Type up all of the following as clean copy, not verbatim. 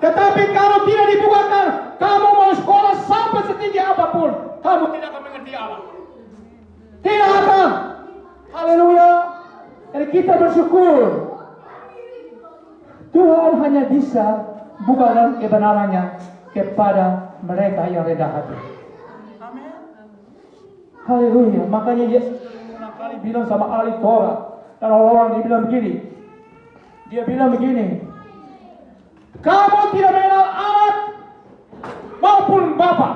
Tetapi kalau tidak dibukakan, kamu mau sekolah sampai setinggi apapun, kamu tidak akan mengerti Allah. Tidak akan. Haleluya. Jadi kita bersyukur. Tuhan hanya bisa bukakan kebenarannya kepada mereka yang rendah hati. Amin. Haleluya. Makanya Yesus pernah kali bilang sama ahli Torah dan orang dia bilang begini. Dia bilang begini. Kamu tidak mengenal anak maupun bapa.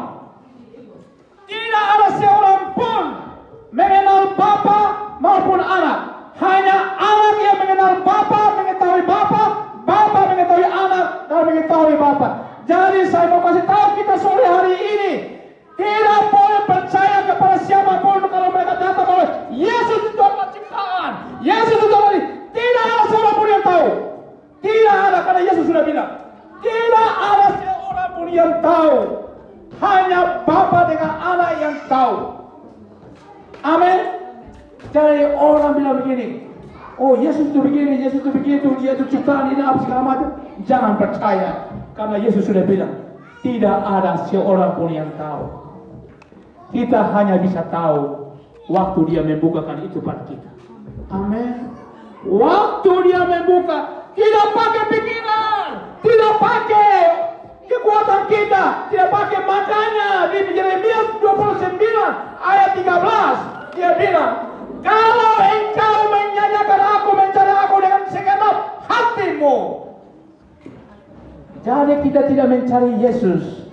Tidak ada seorang pun mengenal bapa maupun anak. Hanya anak yang mengenal bapa, mengetahui bapa, bapa mengetahui anak dan mengetahui bapa. Jadi saya mau kasih tahu kita sore hari ini, tidak boleh percaya kepada siapapun kalau mereka datang oleh Yesus itu adalah ciptaan. Yesus itu adalah, tidak ada seorang pun yang tahu. Tidak ada, karena Yesus sudah bilang, tidak ada seorang pun yang tahu. Hanya bapa dengan anak yang tahu. Amin. Jadi orang bilang begini, oh Yesus itu begini, Yesus itu begitu, dia itu ciptaan ini apa segala macam. Jangan percaya, karena Yesus sudah bilang, tidak ada seorang pun yang tahu. Kita hanya bisa tahu waktu dia membukakan itu pada kita. Amin. Waktu dia membuka, tidak pakai pikiran, tidak pakai kekuatan kita, tidak pakai. Makanya di Yeremia 29 ayat 13 dia bilang, kalau engkau menyanyikan aku, mencari aku dengan segenap hatimu. Jadi kita tidak mencari Yesus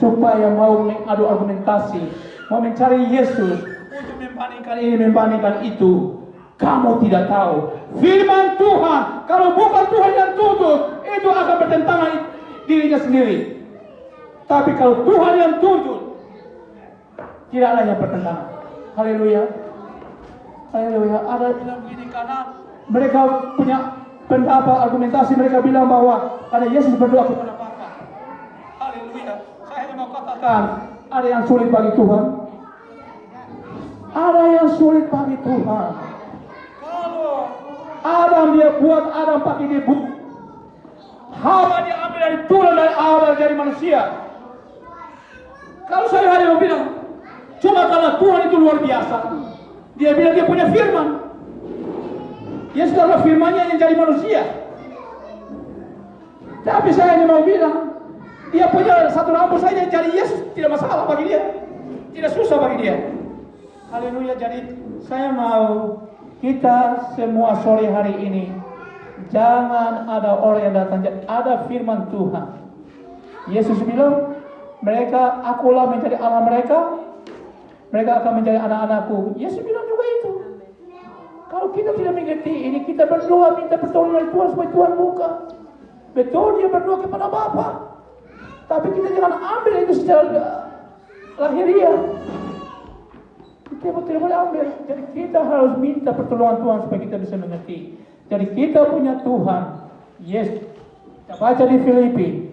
supaya mau mengadu argumentasi, mau mencari Yesus untuk membandingkan ini, membandingkan itu. Kamu tidak tahu firman Tuhan. Kalau bukan Tuhan yang tuntut, itu akan bertentangan dirinya sendiri. Tapi kalau Tuhan yang tuntut, tidaklah yang bertentangan. Haleluya. Haleluya. Ada bilang begini karena mereka punya pendapat argumentasi, mereka bilang bahwa karena Yesus berdoa kepada Bapa. Haleluya. Saya hanya mau katakan, ada yang sulit bagi Tuhan. Ada yang sulit bagi Tuhan. Adam dia buat, Adam pakai dia buat. Hawa dia ambil dari tulang dari awal dari manusia. Kalau saya hanya mau bilang, cuma karena Tuhan itu luar biasa. Dia bilang dia punya firman. Dia setelah firmannya yang jadi manusia. Tapi saya hanya mau bilang, dia punya satu rambut saja yang jadi Yesus, tidak masalah bagi dia. Tidak susah bagi dia. Haleluya. Jadi saya mau kita semua sore hari ini, jangan ada orang yang datang, ada firman Tuhan. Yesus bilang, mereka, akulah menjadi Allah mereka, mereka akan menjadi anak-anakku. Yesus bilang juga itu. Kalau kita tidak mengerti ini, kita berdoa, minta pertolongan dari Tuhan supaya Tuhan buka. Betul, dia berdoa kepada Bapa. Tapi kita jangan ambil itu secara lahiriah. Kita tidak boleh ambil. Jadi kita harus minta pertolongan Tuhan supaya kita bisa mengerti. Jadi kita punya Tuhan. Yes. Kita baca di Filipi.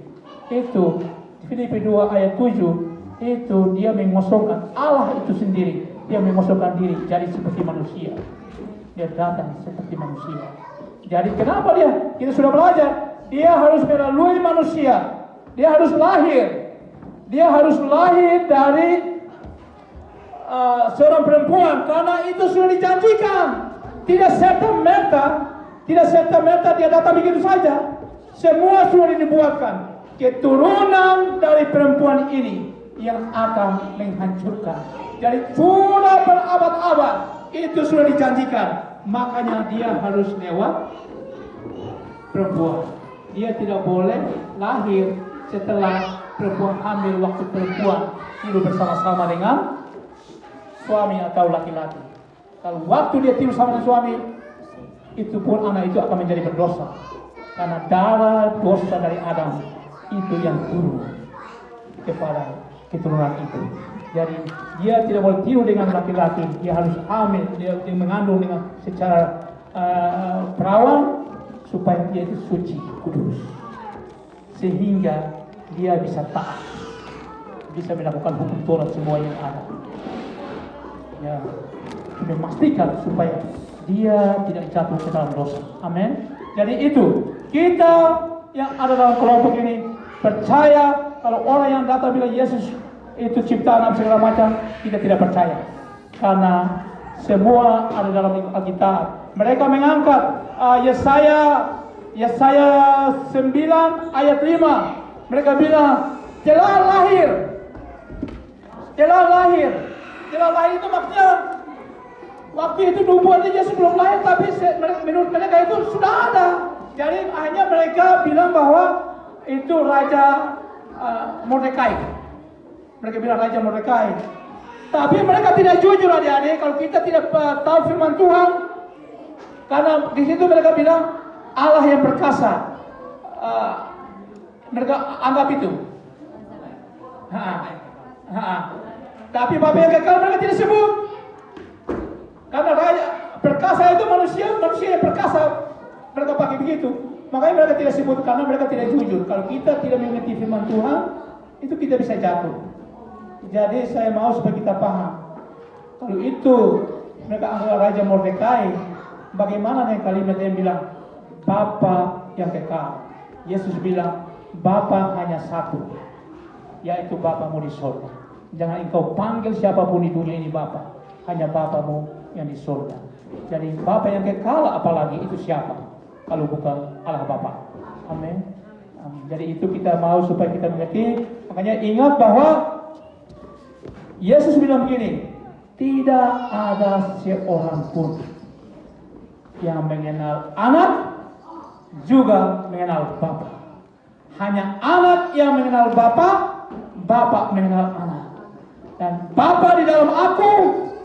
Itu Filipi 2 ayat 7. Itu dia mengosongkan Allah itu sendiri. Dia mengosongkan diri jadi seperti manusia. Dia datang seperti manusia. Jadi kenapa dia? Kita sudah belajar. Dia harus melalui manusia. Dia harus lahir. Dia harus lahir dari seorang perempuan, karena itu sudah dijanjikan. Tidak serta-merta dia datang begitu saja. Semua sudah dibuatkan. Keturunan dari perempuan ini yang akan menghancurkan. Jadi sudah berabad-abad itu sudah dijanjikan. Makanya dia harus lewat perempuan. Dia tidak boleh lahir setelah perempuan hamil, waktu perempuan hidup bersama-sama dengan suami atau laki-laki. Kalau waktu dia tidur sama dengan suami, itu pun anak itu akan menjadi berdosa. Karena darah dosa dari Adam itu yang turun kepada keturunan itu. Jadi dia tidak boleh tidur dengan laki-laki, dia harus hamil, dia mengandung dengan secara perawan supaya dia itu suci, kudus. Sehingga dia bisa taat, bisa melakukan hukum Taurat semua yang ada. Ya, memastikan supaya dia tidak jatuh ke dalam dosa. Amin. Jadi itu kita yang ada dalam kelompok ini percaya. Kalau orang yang datang bilang Yesus itu ciptaan apa segala macam, kita tidak percaya. Karena semua ada dalam Alkitab. Mereka mengangkat Yesaya 9 ayat 5. Mereka bilang telah lahir. Telah lahir itu maksudnya waktu itu nubuatnya Yesus belum lahir, tapi menurut mereka itu sudah ada. Jadi hanya mereka bilang bahwa itu Raja Mordekai. Mereka bilang Raja Mordekai. Tapi mereka tidak jujur adik-adik kalau kita tidak tahu firman Tuhan. Karena di situ mereka bilang Allah yang perkasa. Mereka anggap itu. Tapi Bapa yang kekal mereka tidak sebut. Karena Raja perkasa itu manusia yang perkasa. Mereka pakai begitu. Makanya mereka tidak sebut karena mereka tidak jujur. Kalau kita tidak mengerti firman Tuhan, itu kita bisa jatuh. Jadi saya mau supaya kita paham. Kalau itu mereka anggap Raja Mordekai, bagaimana dengan kalimat yang bilang Bapa yang kekal? Yesus bilang Bapa hanya satu, yaitu Bapamu di surga. Jangan engkau panggil siapapun di dunia ini Bapa, hanya Bapamu yang di surga. Jadi Bapa yang kekal apalagi itu siapa? Kalau bukan Allah Bapa. Amin. Jadi itu kita mau supaya kita mengerti. Makanya ingat bahwa Yesus bilang begini, tidak ada seorang pun yang mengenal anak juga mengenal Bapa. Hanya anak yang mengenal Bapa, Bapa mengenal anak. Dan Bapa di dalam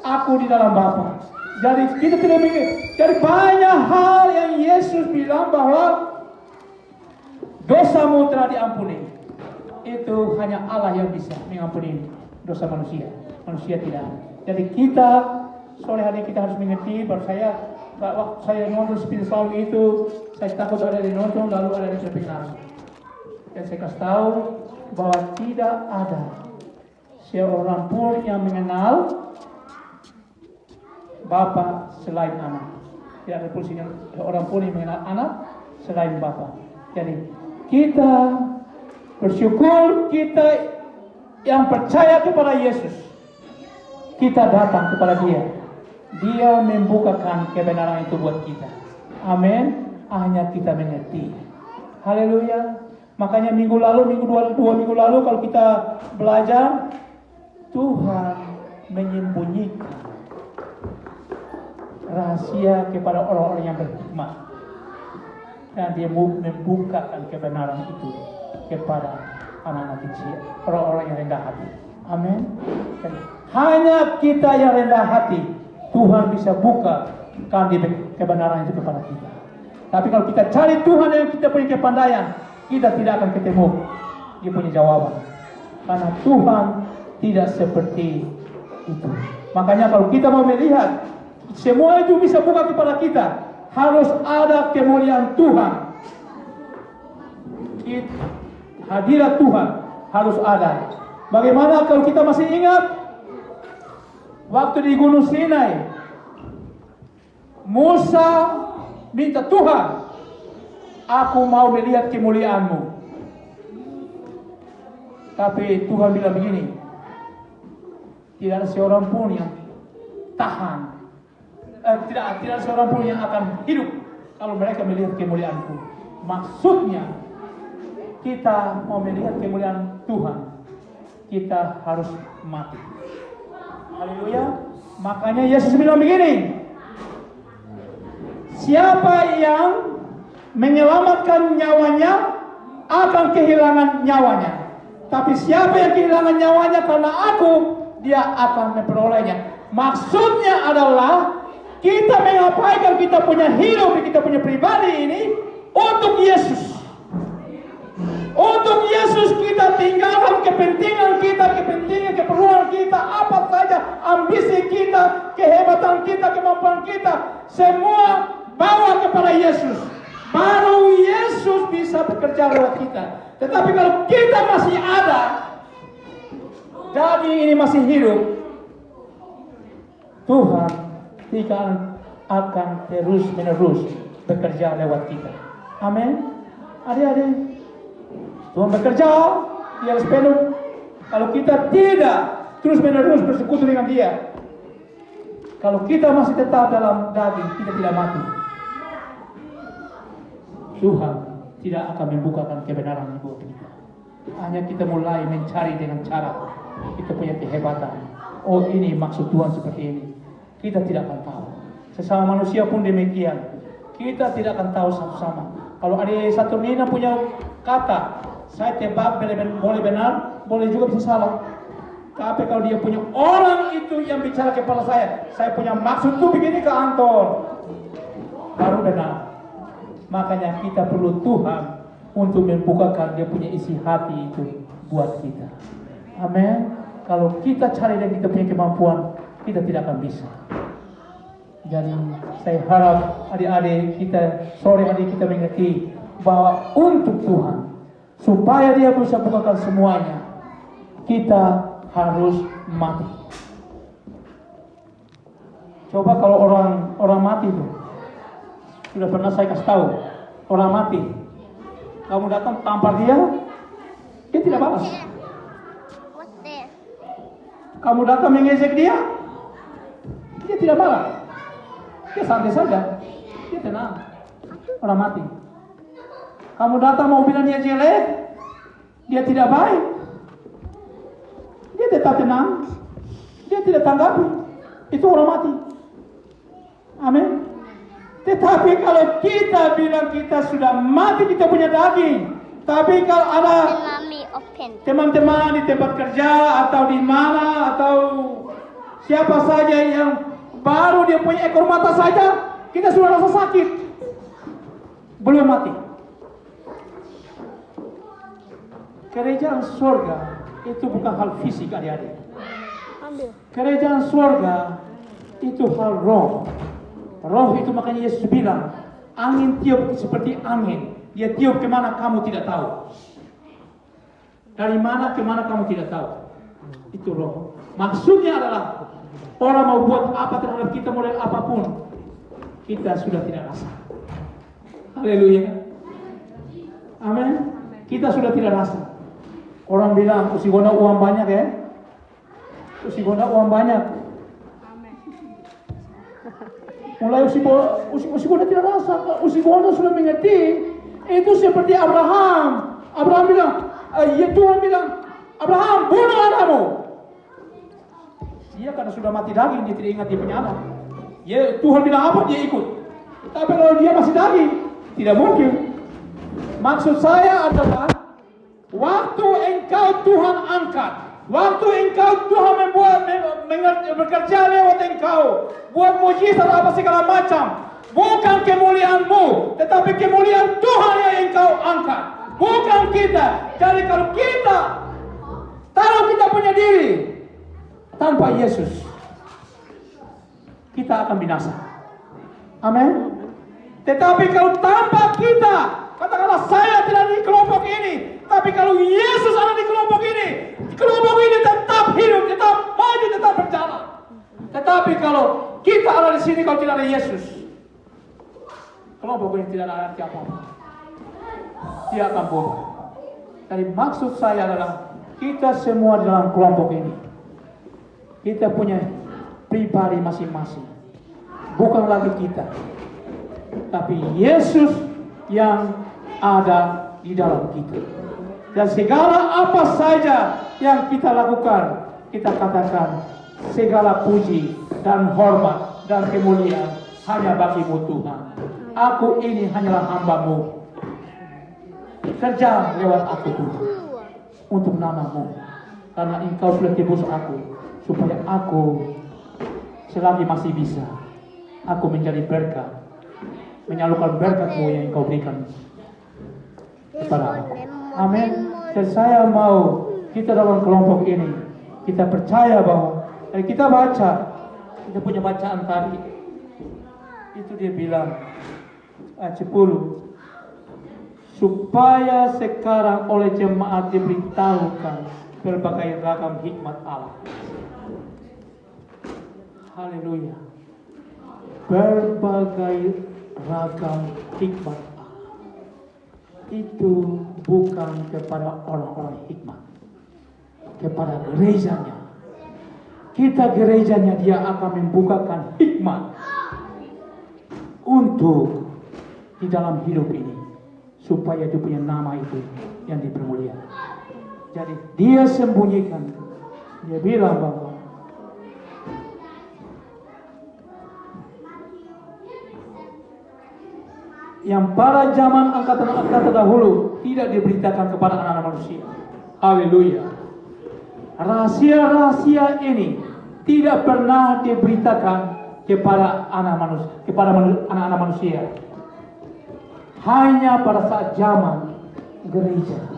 aku di dalam Bapa. Jadi kita tidak mikir. Jadi banyak hal yang Yesus bilang bahwa dosamu telah diampuni. Itu hanya Allah yang bisa mengampuni dosa manusia. Manusia tidak. Jadi kita sore hari kita harus mengerti. Baru waktu saya nonton spiritual itu, saya takut ada di nonton lalu ada di seminar. Dan saya kasih tahu bahwa tidak ada seorang pun yang mengenal Bapa selain anak. Tidak ada pun orang pun yang mengenal anak selain Bapa. Jadi kita bersyukur kita yang percaya kepada Yesus. Kita datang kepada Dia. Dia membukakan kebenaran itu buat kita. Amin. Hanya kita mengerti. Haleluya. Makanya dua minggu lalu kalau kita belajar, Tuhan menyembunyikan rahasia kepada orang-orang yang berhikmat. Dan Dia membukakan kebenaran itu kepada anak-anak kecil, orang-orang yang rendah hati. Amin. Hanya kita yang rendah hati, Tuhan bisa buka kebenaran itu kepada kita. Tapi kalau kita cari Tuhan yang kita punya kepandaian, kita tidak akan ketemu Dia punya jawaban. Karena Tuhan tidak seperti itu. Makanya kalau kita mau melihat semua itu bisa buka kepada kita, harus ada kemuliaan Tuhan. Hadirat Tuhan harus ada. Bagaimana kalau kita masih ingat waktu di Gunung Sinai, Musa minta Tuhan, aku mau melihat kemuliaan-Mu. Tapi Tuhan bilang begini, tidak ada seorang pun yang tahan. Tidak ada seorang pun yang akan hidup kalau mereka melihat kemuliaan-Ku. Maksudnya kita mau melihat kemuliaan Tuhan, kita harus mati. Haleluya. Makanya Yesus bilang begini, siapa yang menyelamatkan nyawanya akan kehilangan nyawanya. Tapi siapa yang kehilangan nyawanya karena aku, dia akan memperolehnya. Maksudnya adalah kita mengabaikan kita punya hidup, kita punya pribadi ini untuk Yesus. Untuk Yesus kita tinggalkan kepentingan kita, keperluan kita, apa saja, ambisi kita, kehebatan kita, kemampuan kita, semua bawa kepada Yesus. Baru Yesus bisa bekerja lewat kita. Tetapi kalau kita masih ada, jadi ini masih hidup, Tuhan tidak akan terus-menerus bekerja lewat kita. Amin. Adik-adik, Tuhan bekerja, dia harus penuh. Kalau kita tidak terus-menerus bersekutu dengan dia, kalau kita masih tetap dalam daging, kita tidak mati. Tuhan tidak akan membukakan kebenaran buat kita. Hanya kita mulai mencari dengan cara kita punya kehebatan. Oh, ini maksud Tuhan seperti ini. Kita tidak akan tahu. Sesama manusia pun demikian. Kita tidak akan tahu sama-sama. Kalau ada satu mina punya kata, saya tebak boleh benar, boleh juga bisa salah. Tapi kalau dia punya orang itu yang bicara kepala saya punya maksud tuh begini ke Anton, baru benar. Makanya kita perlu Tuhan untuk membukakan dia punya isi hati itu buat kita. Amin. Kalau kita cari dan kita punya kemampuan, kita tidak akan bisa. Jadi saya harap adik-adik kita, sore hari kita mengerti bahwa untuk Tuhan, supaya dia bisa bukakan semuanya, kita harus mati. Coba kalau orang mati itu, sudah pernah saya kasih tahu, orang mati, kamu datang tampar dia tidak balas. Kamu datang mengejek dia tidak balas. Dia santai saja, dia tenang. Orang mati. Kamu datang mau bilang dia jelek, dia tidak baik, dia tetap tenang, dia tidak tanggapi. Itu orang mati. Amin. Tetapi kalau kita bilang kita sudah mati, kita punya daging. Tapi kalau ada teman-teman di tempat kerja atau di mana atau siapa saja yang baru dia punya ekor mata saja, kita sudah rasa sakit. Belum mati. Kerajaan surga itu bukan hal fisik, adik-adik. Kerajaan surga itu hal roh. Roh itu makanya Yesus bilang, angin tiup seperti angin. Dia tiup kemana kamu tidak tahu. Dari mana kemana kamu tidak tahu. Itu roh. Maksudnya adalah orang mau buat apa terhadap kita, model apapun, kita sudah tidak rasa. Haleluya. Amin. Kita sudah tidak rasa. Orang bilang, usigona uang banyak ya. Usigona uang banyak. Mulai usigona tidak rasa. Usigona sudah mengerti. Itu seperti Abraham. Abraham bilang, Tuhan bilang, Abraham, bunuh anakmu. Dia karena sudah mati daging, dia tidak ingat dia punya anak. Tuhan bilang apa, dia ikut. Tapi kalau dia masih daging, tidak mungkin. Maksud saya adalah, waktu engkau Tuhan angkat, waktu engkau Tuhan membuat bekerja lewat engkau, buat mujizat apa segala macam, bukan kemuliaanmu, tetapi kemuliaan Tuhan yang engkau angkat, bukan kita. Jadi kalau kita taruh kita punya diri tanpa Yesus, kita akan binasa. Amin. Tetapi kalau tanpa kita, katakanlah saya tidak di kelompok ini, tapi kalau Yesus ada di kelompok ini tetap hidup, tetap maju, tetap berjalan. Tetapi kalau kita ada di sini, kalau tidak ada Yesus, kelompok ini tidak ada arti apa-apa. Dia akan bohong. Jadi maksud saya adalah kita semua dalam kelompok ini, kita punya pribadi masing-masing. Bukan lagi kita, tapi Yesus yang ada di dalam kita. Dan segala apa saja yang kita lakukan, kita katakan segala puji dan hormat dan kemuliaan hanya bagi-Mu Tuhan. Aku ini hanyalah hamba-Mu. Kerja lewat aku Tuhan, untuk nama-Mu. Karena Engkau sudah tebus aku, supaya aku selagi masih bisa, aku menjadi berkat, menyalurkan berkat-Mu yang Engkau berikan kepada aku. Amin. Dan saya mau kita dalam kelompok ini, kita percaya bahwa kita baca, kita punya bacaan tadi, itu dia bilang ayat 10, supaya sekarang oleh jemaat diberitahukan berbagai ragam hikmat Allah. Haleluya. Berbagai ragam hikmat Allah. itu bukan kepada orang-orang hikmat, kepada gerejanya. Kita gerejanya dia akan membukakan hikmat untuk di dalam hidup ini, supaya dia punya nama itu yang dipermuliakan. Jadi dia sembunyikan, dia bilang bahwa yang pada zaman angkatan dahulu tidak diberitakan kepada anak-anak manusia. Haleluya. Rahasia-rahasia ini tidak pernah diberitakan kepada anak-anak manusia. Hanya pada saat zaman gereja.